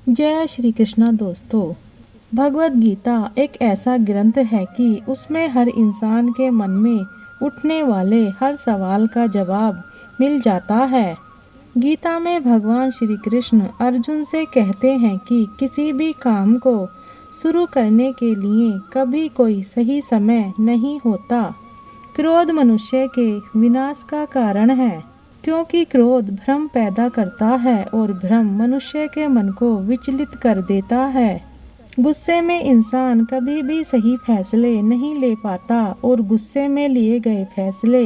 जय श्री कृष्णा दोस्तों। भगवत गीता एक ऐसा ग्रंथ है कि उसमें हर इंसान के मन में उठने वाले हर सवाल का जवाब मिल जाता है। गीता में भगवान श्री कृष्ण अर्जुन से कहते हैं कि किसी भी काम को शुरू करने के लिए कभी कोई सही समय नहीं होता। क्रोध मनुष्य के विनाश का कारण है, क्योंकि क्रोध भ्रम पैदा करता है और भ्रम मनुष्य के मन को विचलित कर देता है। गुस्से में इंसान कभी भी सही फैसले नहीं ले पाता और गुस्से में लिए गए फैसले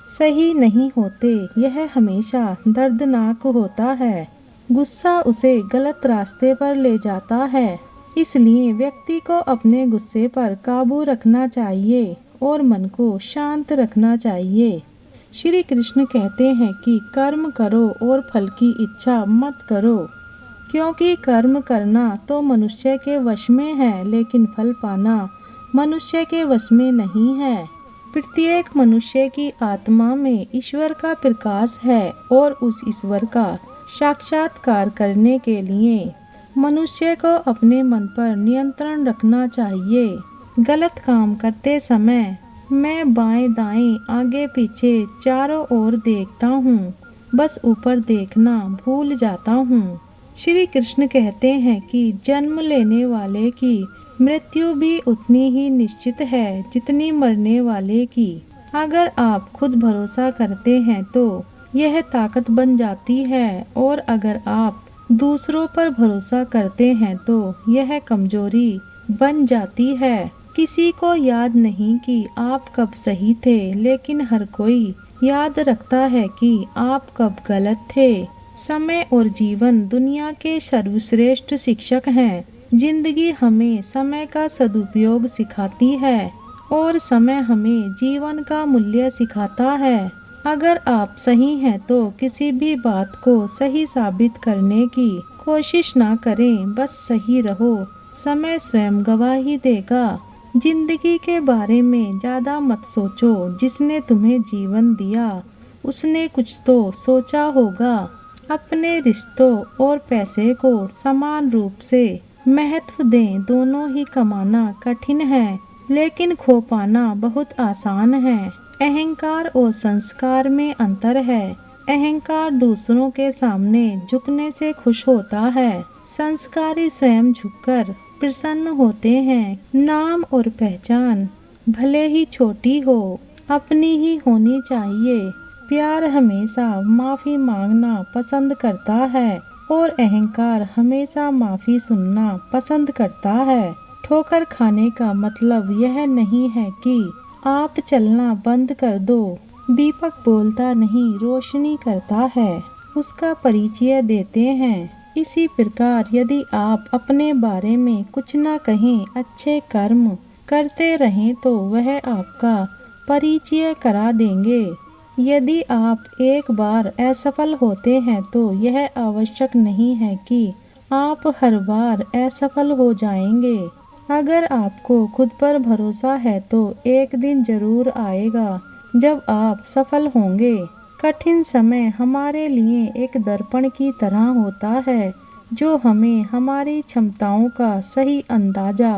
सही नहीं होते। यह हमेशा दर्दनाक होता है। गुस्सा उसे गलत रास्ते पर ले जाता है। इसलिए व्यक्ति को अपने गुस्से पर काबू रखना चाहिए और मन को शांत रखना चाहिए। श्री कृष्ण कहते हैं कि कर्म करो और फल की इच्छा मत करो, क्योंकि कर्म करना तो मनुष्य के वश में है, लेकिन फल पाना मनुष्य के वश में नहीं है। प्रत्येक मनुष्य की आत्मा में ईश्वर का प्रकाश है और उस ईश्वर का साक्षात्कार करने के लिए मनुष्य को अपने मन पर नियंत्रण रखना चाहिए। गलत काम करते समय मैं बाएं दाएं आगे पीछे चारों ओर देखता हूँ, बस ऊपर देखना भूल जाता हूँ। श्री कृष्ण कहते हैं कि जन्म लेने वाले की मृत्यु भी उतनी ही निश्चित है जितनी मरने वाले की। अगर आप खुद भरोसा करते हैं तो यह ताकत बन जाती है, और अगर आप दूसरों पर भरोसा करते हैं तो यह कमजोरी बन जाती है। किसी को याद नहीं कि आप कब सही थे, लेकिन हर कोई याद रखता है कि आप कब गलत थे। समय और जीवन दुनिया के सर्वश्रेष्ठ शिक्षक हैं। जिंदगी हमें समय का सदुपयोग सिखाती है और समय हमें जीवन का मूल्य सिखाता है। अगर आप सही हैं तो किसी भी बात को सही साबित करने की कोशिश ना करें, बस सही रहो। समय स्वयं गवाही देगा। जिंदगी के बारे में ज्यादा मत सोचो। जिसने तुम्हें जीवन दिया उसने कुछ तो सोचा होगा। अपने रिश्तों और पैसे को समान रूप से महत्व दें। दोनों ही कमाना कठिन है, लेकिन खो पाना बहुत आसान है। अहंकार और संस्कार में अंतर है। अहंकार दूसरों के सामने झुकने से खुश होता है। संस्कारी स्वयं झुककर प्रसन्न होते हैं। नाम और पहचान भले ही छोटी हो, अपनी ही होनी चाहिए। प्यार हमेशा माफी मांगना पसंद करता है और अहंकार हमेशा माफी सुनना पसंद करता है। ठोकर खाने का मतलब यह नहीं है कि आप चलना बंद कर दो। दीपक बोलता नहीं, रोशनी करता है, उसका परिचय देते हैं। इसी प्रकार यदि आप अपने बारे में कुछ ना कहें, अच्छे कर्म करते रहें तो वह आपका परिचय करा देंगे। यदि आप एक बार असफल होते हैं तो यह आवश्यक नहीं है कि आप हर बार असफल हो जाएंगे। अगर आपको खुद पर भरोसा है तो एक दिन जरूर आएगा जब आप सफल होंगे। कठिन समय हमारे लिए एक दर्पण की तरह होता है, जो हमें हमारी क्षमताओं का सही अंदाजा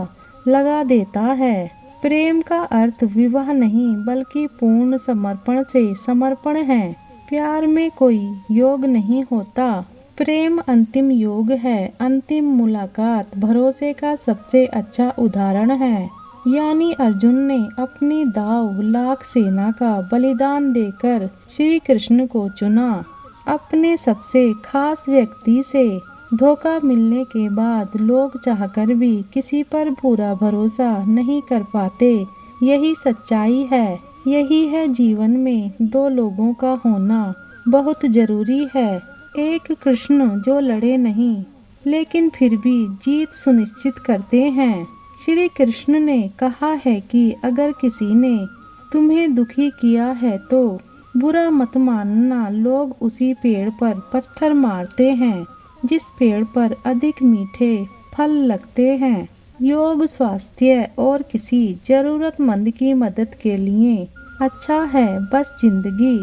लगा देता है। प्रेम का अर्थ विवाह नहीं, बल्कि पूर्ण समर्पण से समर्पण है। प्यार में कोई योग नहीं होता, प्रेम अंतिम योग है। अंतिम मुलाकात भरोसे का सबसे अच्छा उदाहरण है। यानी अर्जुन ने अपनी दाव लाख सेना का बलिदान देकर श्री कृष्ण को चुना। अपने सबसे खास व्यक्ति से धोखा मिलने के बाद लोग चाहकर भी किसी पर पूरा भरोसा नहीं कर पाते। यही सच्चाई है। यही है जीवन में दो लोगों का होना बहुत जरूरी है। एक कृष्ण जो लड़े नहीं, लेकिन फिर भी जीत सुनिश्चित करते हैं। श्री कृष्ण ने कहा है कि अगर किसी ने तुम्हें दुखी किया है तो बुरा मत मानना। लोग उसी पेड़ पर पत्थर मारते हैं जिस पेड़ पर अधिक मीठे फल लगते हैं। योग स्वास्थ्य और किसी जरूरतमंद की मदद के लिए अच्छा है, बस जिंदगी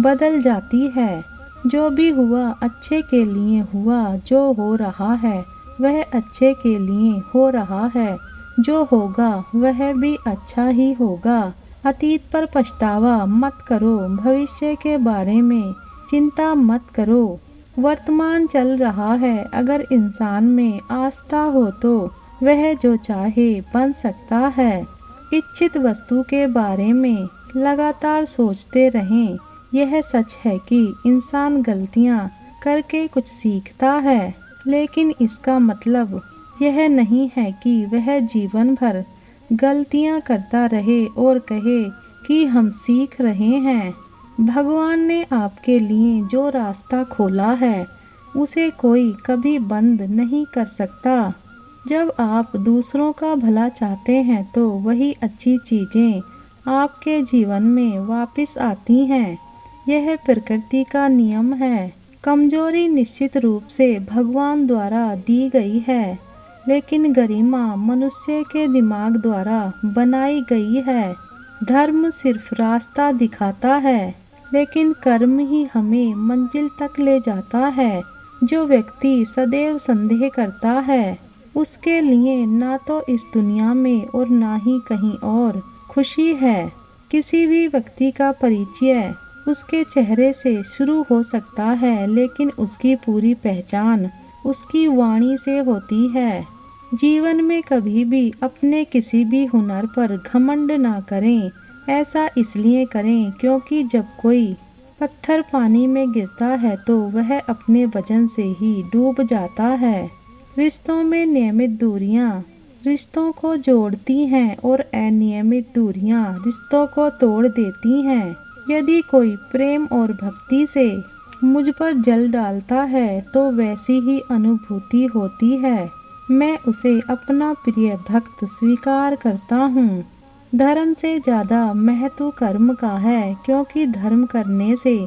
बदल जाती है। जो भी हुआ अच्छे के लिए हुआ। जो हो रहा है वह अच्छे के लिए हो रहा है। जो होगा वह भी अच्छा ही होगा। अतीत पर पछतावा मत करो, भविष्य के बारे में चिंता मत करो। वर्तमान चल रहा है। अगर इंसान में आस्था हो तो वह जो चाहे बन सकता है। इच्छित वस्तु के बारे में लगातार सोचते रहें। यह सच है कि इंसान गलतियां करके कुछ सीखता है, लेकिन इसका मतलब यह नहीं है कि वह जीवन भर गलतियां करता रहे और कहे कि हम सीख रहे हैं। भगवान ने आपके लिए जो रास्ता खोला है उसे कोई कभी बंद नहीं कर सकता। जब आप दूसरों का भला चाहते हैं तो वही अच्छी चीज़ें आपके जीवन में वापस आती हैं। यह प्रकृति का नियम है। कमजोरी निश्चित रूप से भगवान द्वारा दी गई है, लेकिन गरिमा मनुष्य के दिमाग द्वारा बनाई गई है। धर्म सिर्फ रास्ता दिखाता है, लेकिन कर्म ही हमें मंजिल तक ले जाता है। जो व्यक्ति सदैव संदेह करता है उसके लिए ना तो इस दुनिया में और ना ही कहीं और खुशी है। किसी भी व्यक्ति का परिचय उसके चेहरे से शुरू हो सकता है, लेकिन उसकी पूरी पहचान उसकी वाणी से होती है। जीवन में कभी भी अपने किसी भी हुनर पर घमंड ना करें। ऐसा इसलिए करें क्योंकि जब कोई पत्थर पानी में गिरता है तो वह अपने वजन से ही डूब जाता है। रिश्तों में नियमित दूरियां रिश्तों को जोड़ती हैं और अनियमित दूरियां रिश्तों को तोड़ देती हैं। यदि कोई प्रेम और भक्ति से मुझ पर जल डालता है तो वैसी ही अनुभूति होती है। मैं उसे अपना प्रिय भक्त स्वीकार करता हूँ। धर्म से ज़्यादा महत्व कर्म का है, क्योंकि धर्म करने से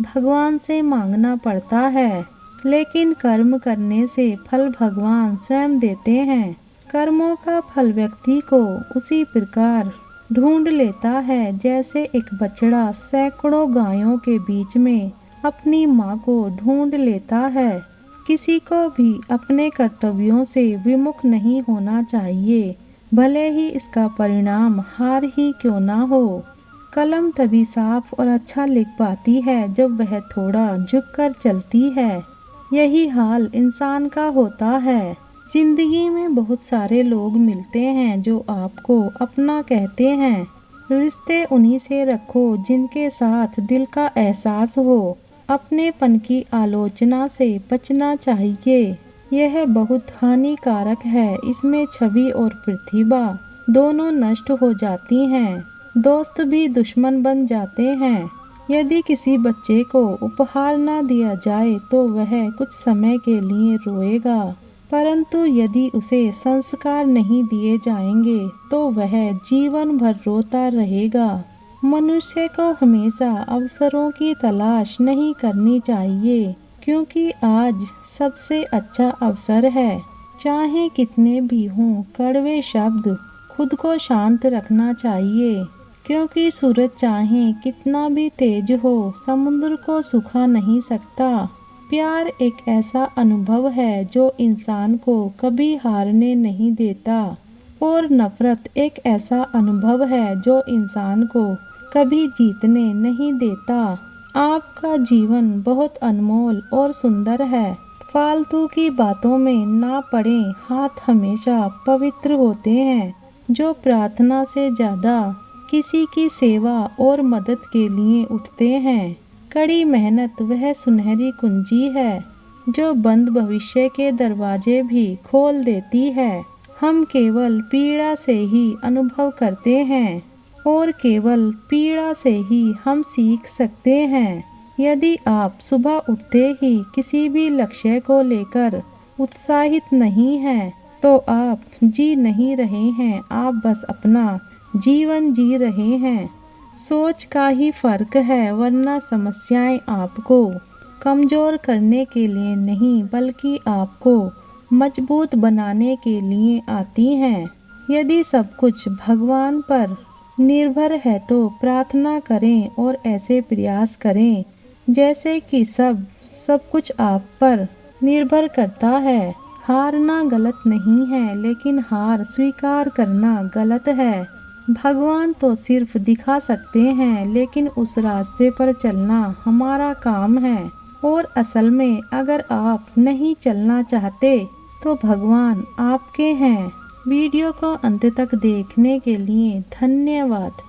भगवान से मांगना पड़ता है, लेकिन कर्म करने से फल भगवान स्वयं देते हैं। कर्मों का फल व्यक्ति को उसी प्रकार ढूंढ लेता है जैसे एक बछड़ा सैकड़ों गायों के बीच में अपनी माँ को ढूंढ लेता है। किसी को भी अपने कर्तव्यों से विमुख नहीं होना चाहिए, भले ही इसका परिणाम हार ही क्यों ना हो। कलम तभी साफ और अच्छा लिख पाती है जब वह थोड़ा झुककर चलती है। यही हाल इंसान का होता है। जिंदगी में बहुत सारे लोग मिलते हैं जो आपको अपना कहते हैं। रिश्ते उन्हीं से रखो जिनके साथ दिल का एहसास हो। अपनेपन की आलोचना से बचना चाहिए। यह बहुत हानिकारक है। इसमें छवि और प्रतिभा दोनों नष्ट हो जाती हैं। दोस्त भी दुश्मन बन जाते हैं। यदि किसी बच्चे को उपहार न दिया जाए तो वह कुछ समय के लिए रोएगा, परंतु यदि उसे संस्कार नहीं दिए जाएंगे तो वह जीवन भर रोता रहेगा। मनुष्य को हमेशा अवसरों की तलाश नहीं करनी चाहिए, क्योंकि आज सबसे अच्छा अवसर है। चाहे कितने भी हों कड़वे शब्द, खुद को शांत रखना चाहिए, क्योंकि सूरज चाहे कितना भी तेज हो समुद्र को सुखा नहीं सकता। प्यार एक ऐसा अनुभव है जो इंसान को कभी हारने नहीं देता, और नफरत एक ऐसा अनुभव है जो इंसान को कभी जीतने नहीं देता। आपका जीवन बहुत अनमोल और सुंदर है। फालतू की बातों में ना पड़ें। हाथ हमेशा पवित्र होते हैं। जो प्रार्थना से ज़्यादा किसी की सेवा और मदद के लिए उठते हैं। कड़ी मेहनत वह सुनहरी कुंजी है जो बंद भविष्य के दरवाजे भी खोल देती है। हम केवल पीड़ा से ही अनुभव करते हैं और केवल पीड़ा से ही हम सीख सकते हैं। यदि आप सुबह उठते ही किसी भी लक्ष्य को लेकर उत्साहित नहीं हैं, तो आप जी नहीं रहे हैं, आप बस अपना जीवन जी रहे हैं। सोच का ही फर्क है, वरना समस्याएं आपको कमज़ोर करने के लिए नहीं बल्कि आपको मजबूत बनाने के लिए आती हैं। यदि सब कुछ भगवान पर निर्भर है तो प्रार्थना करें और ऐसे प्रयास करें जैसे कि सब कुछ आप पर निर्भर करता है। हारना गलत नहीं है, लेकिन हार स्वीकार करना गलत है। भगवान तो सिर्फ दिखा सकते हैं, लेकिन उस रास्ते पर चलना हमारा काम है। और असल में अगर आप नहीं चलना चाहते तो भगवान आपके हैं। वीडियो को अंत तक देखने के लिए धन्यवाद।